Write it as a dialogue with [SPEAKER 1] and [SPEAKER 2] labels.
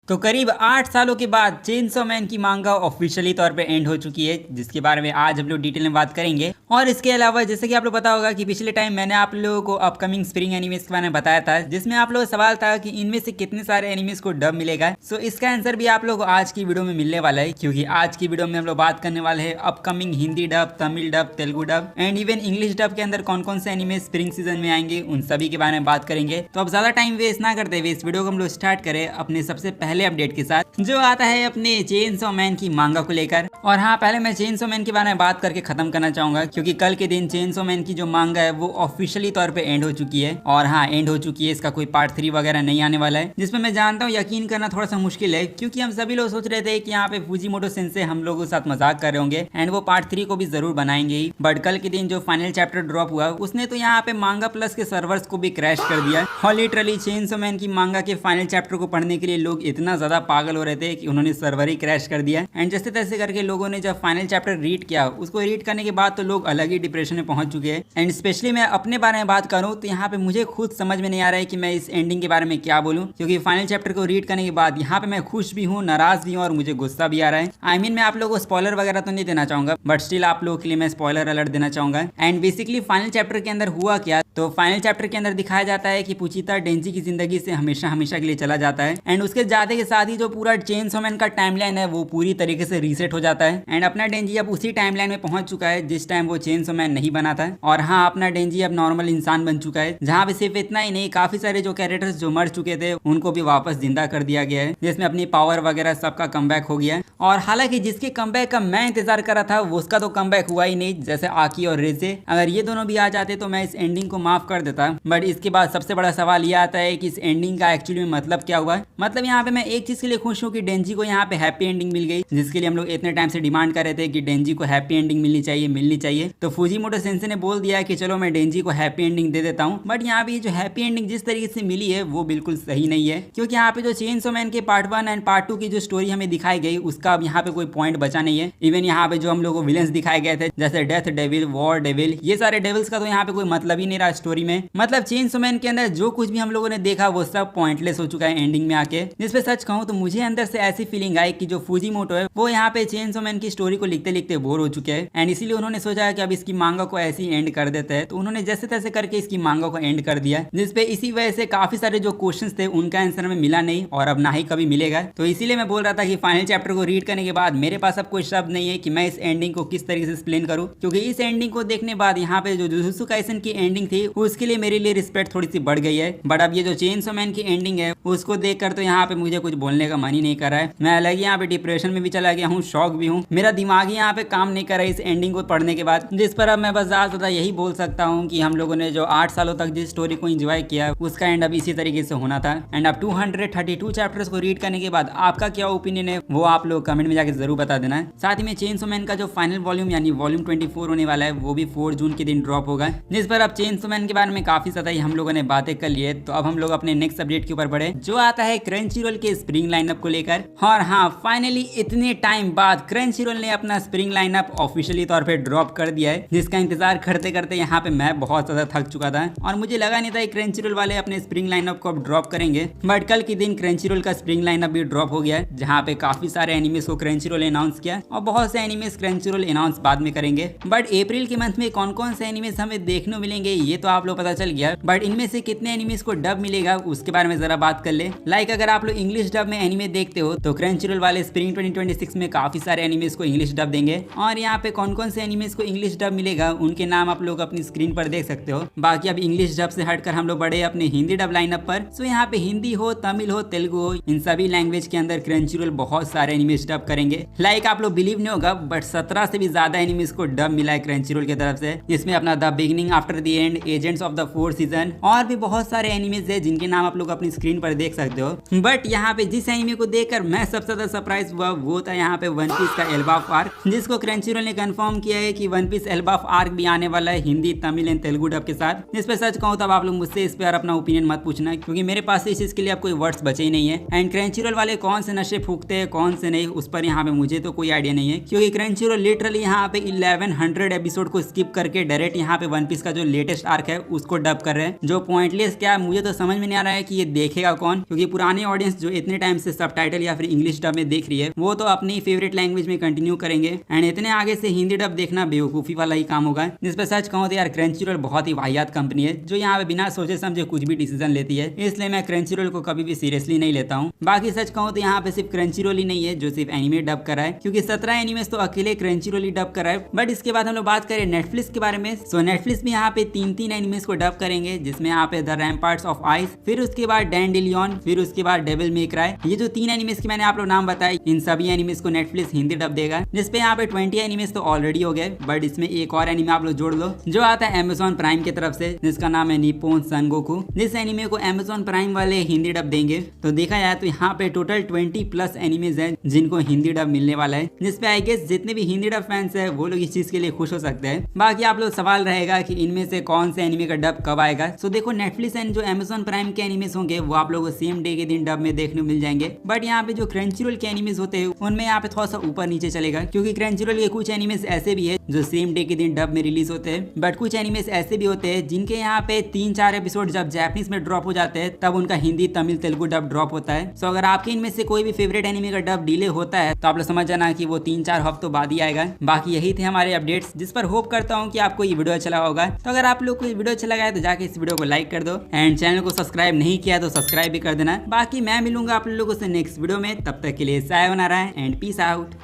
[SPEAKER 1] तो करीब 8 सालों के बाद चेनसॉ मैन की मांगा ऑफिशियली तौर पे एंड हो चुकी है, जिसके बारे में आज हम लोग डिटेल में बात करेंगे। और इसके अलावा जैसे कि आप लोग पता होगा कि पिछले टाइम मैंने आप लोगों को अपकमिंग स्प्रिंग एनिमेस के बारे में बताया था, जिसमें आप लोगों का सवाल था कि इनमें से कितने सारे एनिमेस को डब मिलेगा। सो इसका आंसर भी आप लोगों को आज की वीडियो में मिलने वाला है, क्योंकि आज की वीडियो में हम लोग बात करने वाले हैं upcoming Hindi dub, Tamil dub, Telugu dub and even English dub के अंदर कौन कौन से एनिमे स्प्रिंग सीजन में आएंगे, उन सभी के बारे में बात करेंगे। तो अब ज्यादा टाइम वेस्ट ना करते हुए इस वीडियो को हम लोग स्टार्ट करें अपने सबसे पहले अपडेट के साथ, जो आता है अपने चेनसॉ मैन की मांगा को लेकर। और हाँ, पहले मैं चेनसॉ मैन के बारे में बात करके खत्म करना चाहूंगा, क्योंकि कल के दिन चेनसॉ मैन की जो मांगा है वो ऑफिशियली तौर पे एंड हो चुकी है। और हाँ, एंड हो चुकी है, इसका कोई पार्ट 3 वगैरह नहीं आने वाला है, जिसमें मैं जानता हूँ यकीन करना थोड़ा सा मुश्किल है, क्योंकि हम सभी लोग सोच रहे थे कि यहाँ पे फूजीमोटो सेंसे हम लोगों के साथ मजाक कर रहे होंगे एंड वो पार्ट 3 को भी जरूर बनाएंगे ही। बट कल के दिन जो फाइनल चैप्टर ड्रॉप हुआ उसने तो यहाँ पे मांगा प्लस के सर्वर्स को भी क्रैश कर दिया। और लिटरली चेनसॉ मैन की मांगा के फाइनल चैप्टर को पढ़ने के लिए लोग इतना ज्यादा पागल हो रहे थे कि उन्होंने सर्वर ही क्रैश कर दिया। एंड जैसे तैसे करके लोगों ने जब फाइनल चैप्टर रीड किया, उसको रीड करने के बाद तो लोग अलग ही डिप्रेशन में पहुंच चुके हैं। एंड स्पेशली मैं अपने बारे में बात करूं तो यहाँ पे मुझे खुद समझ में नहीं आ रहा है कि मैं इस एंडिंग के बारे में क्या बोलूं, क्योंकि फाइनल चैप्टर को रीड करने के बाद यहाँ पे मैं खुश भी हूँ, नाराज भी हूँ और मुझे गुस्सा भी आ रहा है। आई मीन मैं आप लोगों को स्पॉइलर वगैरह तो नहीं देना चाहूंगा, बट स्टिल आप लोगों के लिए मैं स्पॉइलर अलर्ट देना चाहूंगा। एंड बेसिकली फाइनल चैप्टर के अंदर हुआ क्या, तो फाइनल चैप्टर के अंदर दिखाया जाता है कि पुचिता डेंजी की जिंदगी से हमेशा हमेशा के लिए चला जाता है। एंड उसके जाते के साथ ही जो पूरा चेनसॉ मैन का टाइमलाइन है वो पूरी तरीके से रीसेट हो जाता है। एंड अपना डेंजी अब उसी टाइमलाइन में पहुंच चुका है जिस टाइम वो चेनसॉ मैन नहीं बना था। और हाँ, अपना डेंजी अब नॉर्मल इंसान बन चुका है, जहाँ पे सिर्फ इतना ही नहीं, काफी सारे जो कैरेक्टर्स जो मर चुके थे उनको भी वापस जिंदा कर दिया गया है, जिसमें अपनी पावर वगैरह सबका कमबैक हो गया। और हालांकि जिसके कमबैक का मैं इंतजार कर रहा था उसका तो कमबैक हुआ ही नहीं, जैसे आकी और रेजे। अगर ये दोनों भी आ जाते तो मैं इस एंडिंग को माफ कर देता। बट इसके बाद सबसे बड़ा सवाल ये आता है कि इस एंडिंग का एक्चुअली में मतलब क्या हुआ। मतलब यहाँ पे मैं एक चीज के लिए खुश हूँ कि डेंजी को यहाँ पे हैप्पी एंडिंग मिल गई, जिसके लिए हम लोग इतने टाइम से डिमांड कर रहे थे कि डेंजी को हैप्पी एंडिंग मिलनी चाहिए। तो फूजीमोटो सेंसे ने बोल दिया कि चलो मैं डेंजी को हैप्पी एंडिंग दे देता हूँ। बट यहाँ पे जो हैप्पी एंडिंग जिस तरीके से मिली है वो बिल्कुल सही नहीं है, क्योंकि यहाँ पे जो चेनसॉ मैन के पार्ट 1 एंड पार्ट 2 की जो स्टोरी हमें दिखाई गई उसका अब यहाँ पे कोई पॉइंट बचा नहीं है। इवन यहाँ पे जो हम लोग को विलेंस दिखाए गए थे, जैसे डेथ डेविल, वॉर डेविल, ये सारे डेविल्स का तो यहाँ पे कोई मतलब ही नहीं रहा स्टोरी में। मतलब चेनसॉ मैन के अंदर जो कुछ भी हम लोगों ने देखा वो सब पॉइंटलेस हो चुका है एंडिंग में आके। जिसपे सच कहूँ तो मुझे अंदर से ऐसी फीलिंग आई कि जो फूजीमोटो है वो यहाँ पे चेनसॉ मैन की स्टोरी को लिखते लिखते बोर हो चुके हैं। एंड इसीलिए उन्होंने सोचा कि अब इसकी मांगा को ऐसे ही एंड कर देते हैं। तो उन्होंने जैसे तैसे करके इसकी मांगा को एंड कर दिया, जिसपे इसी वजह से काफी सारे जो क्वेश्चंस थे उनका आंसर में मिला नहीं और अब ना ही कभी मिलेगा। तो इसीलिए मैं बोल रहा था कि फाइनल चैप्टर को रीड करने के बाद मेरे पास अब कोई शब्द नहीं है कि मैं इस एंडिंग को किस तरीके से एक्सप्लेन करूं, क्योंकि इस एंडिंग को देखने बाद यहाँ पे जो जुजुत्सु काइसेन की एंडिंग थी उसके लिए मेरे लिए रिस्पेक्ट थोड़ी सी बढ़ गई है। बट अब ये जो चेनसॉ मैन की एंडिंग है उसको देखकर तो यहाँ पे मुझे कुछ बोलने का मन ही नहीं कर रहा है। मैं अलग यहाँ पे डिप्रेशन में भी चला गया हूँ, शॉक भी हूँ, मेरा दिमाग ही यहाँ पे काम नहीं कर रहा है इस एंडिंग को पढ़ने के बाद। जिस पर अब मैं बस ज्यादा यही बोल सकता हूँ कि हम लोगों ने जो 8 सालों तक जिस स्टोरी को एंजॉय किया उसका एंड अब इसी तरीके से होना था। एंड अब 232 चैप्टर्स को रीड करने के बाद आपका क्या ओपिनियन है वो आप लोग कमेंट में जाकर जरूर बता देना है। साथ ही में चेनसॉ मैन का जो फाइनल वॉल्यूम यानी वॉल्यूम 24 होने वाला है वो भी 4 जून के दिन ड्रॉप होगा, जिस पर अब चेनसॉ मैन के बारे में काफी ज्यादा ही हम लोगों ने बातें कर ली है। तो अब हम लोग अपने नेक्स्ट अपडेट के ऊपर बढ़े, जो आता है क्रंचीरोल के स्प्रिंग लाइनअप को लेकर। और हाँ, फाइनली इतने टाइम बाद क्रंचीरोल ने अपना स्प्रिंग लाइनअप ऑफिशियली तौर पे ड्रॉप कर दिया है, जिसका इंतजार करते करते यहाँ पे मैं बहुत ज्यादा थक चुका था और मुझे लगा नहीं था क्रंचीरोल वाले अपने स्प्रिंग लाइनअप को अब ड्रॉप करेंगे। बट कल के दिन क्रंचीरोल का स्प्रिंग लाइनअप भी ड्रॉप हो गया, जहाँ पे काफी सारे एनिमेस को क्रंचीरोल अनाउंस किया और बहुत से एनिमेस क्रंचीरोल अनाउंस बाद में करेंगे। बट अप्रैल के मंथ में कौन कौन से एनिमेस हमें देखने मिलेंगे ये तो आप लोग पता चल गया, बट इनमें से कितने एनिमेस को डब मिलेगा उसके बारे में जरा बात कर ले। लाइक अगर आप लोग इंग्लिश डब में एनिमे देखते हो तो क्रंचीरोल वाले स्प्रिंग 2026 में काफी सारे एनिमेस को इंग्लिश डब देंगे। और यहाँ पे कौन कौन से एनिमेस को इंग्लिश डब मिलेगा उनके नाम आप लोग अपनी स्क्रीन पर देख सकते हो। बाकी अब इंग्लिश डब से हटकर हम लोग बढ़े अपने हिंदी डब लाइनअप पर। सो यहाँ पे हिंदी हो, तमिल हो, तेलुगु हो, इन सभी लैंग्वेज के अंदर क्रंचीरोल बहुत सारे एनिमेस डब करेंगे। लाइक आप लोग बिलीव नहीं होगा बट 17 से भी ज्यादा एनिमेस को डब मिला है क्रंचीरोल की तरफ से, जिसमें अपना the beginning after the end, agents of the 4th season और भी बहुत सारे एनिमेस है जिनके नाम आप लोग अपनी स्क्रीन पर देख सकते हो। बट यहाँ पे जिस एनिमे को देखकर मैं सबसे ज्यादा सरप्राइज हुआ वो था यहाँ पे वन पीस का एल्बा ऑफ आर्क, जिसको क्रंचीरोल ने कंफर्म किया है कि one piece Elbaf arc भी आने वाला है हिंदी, तमिल एंड तेलुगु डब के साथ। जिस पे सच कहूँ तब आप लोग मुझसे इस पर अपना ओपिनियन मत पूछना, क्योंकि मेरे पास इस चीज के लिए अब कोई वर्ड्स बचे ही नहीं है। एंड क्रंचीरोल वाले कौन से नशे फूकते हैं कौन से नहीं उस पर यहाँ पे मुझे तो कोई आइडिया नहीं है, क्योंकि क्रंचीरोल लिटरली यहाँ पे 1100 एपिसोड को स्किप करके डायरेक्ट यहाँ पे वन पीस का जो लेटेस्ट आर्क है उसको डब कर रहे हैं, जो पॉइंटलेस क्या मुझे तो समझ में नहीं आ रहा है कि ये देखेगा कौन, क्योंकि पुराने ऑडियंस जो इतने टाइम से सबटाइटल या फिर इंग्लिश डब में देख रही है वो तो अपनी फेवरेट लैंग्वेज में कंटिन्यू करेंगे एंड इतने आगे से हिंदी डब देखना बेवकूफी वाला ही काम होगा। जिस पे सच कहूँ तो यार क्रंचीरोल बहुत ही वाहियात कंपनी है जो यहाँ पे बिना सोचे समझे कुछ भी डिसीजन लेती है, इसलिए मैं क्रंचीरोल को कभी भी सीरियसली नहीं लेता हूँ। बाकी सच कहूँ तो यहाँ पे सिर्फ क्रंचीरोल ही नहीं है जो सिर्फ एनिमे डब कर रहा है, क्योंकि 17 एनिमेस तो अकेले क्रंचीरोल ही डब कर रहा है। बट इसके बाद हम लोग बात करें नेटफ्लिक्स के बारे में, सो नेटफ्लिक्स भी यहाँ पे 3 एनिमेस को डब करेंगे, जिसमें यहाँ पे द रैम्पार्ट्स ऑफ आइस, फिर उसके बाद डैंडेलियन, फिर उसके बाद डेविल मे क्राई। ये जो 3 एनिमेस की मैंने आप लोग नाम बताए, इन सभी एनिमेस को नेटफ्लिक्स हिंदी डब देगा, जिसपे यहाँ पे 20 एनिमेस तो ऑलरेडी हो गए, बट इसमें एक और एनिमे आप लोग जोड़ लो जो आता है अमेज़न प्राइम की तरफ से, जिसका नाम है निप्पॉन सनगोकू। जिस एनिमे को अमेज़न प्राइम वाले हिंदी डब देंगे, तो देखा जाए तो यहाँ पे टोटल 20+ एनिमेज हैं जिनको हिंदी डब मिलने वाला है, जिसपे आई गेस जितने भी हिंदी डब फैंस है वो लोग इस चीज के लिए खुश हो सकते हैं। बाकी आप लोग सवाल रहेगा कि इनमें से कौन से एनिमे का डब कब आएगा। सो देखो नेटफ्लिक्स एंड जो अमेज़न प्राइम के एनिमेस होंगे वो आप लोगों को सेम डे के दिन डब में देखने को मिल जाएंगे, बट यहाँ पे जो क्रंचीरोल के एनिमेस होते हैं उनमें यहाँ पे थोड़ा सा ऊपर नीचे चलेगा, क्योंकि क्रंचीरोल के कुछ एनिमेस ऐसे भी है जो सेम डे के दिन डब में रिलीज होते हैं, बट कुछ एनिमेस ऐसे भी होते हैं जिनके यहाँ पे 3-4 एपिसोड जब जापानीज में ड्रॉप हो जाते हैं तब उनका हिंदी तमिल तेलुगु डब ड्रॉप होता है। सो अगर आपके इनमें से कोई भी फेवरेट एनिमे का डब डिले होता है तो आप लोग समझ जाना कि वो 3-4 हफ्तों बाद ही आएगा। बाकी यही थे हमारे अपडेट्स, जिस पर होप करता हूँ कि आपको ये वीडियो अच्छा लगा होगा। तो अगर आप लोग को ये वीडियो अच्छा लगा है तो जाके इस वीडियो को लाइक कर दो एंड चैनल को सब्सक्राइब नहीं किया तो सब्सक्राइब भी कर देना। बाकी मैं मिलूंगा आप लोगों से नेक्स्ट वीडियो में, तब तक के लिए सायोनारा एंड पीस आउट।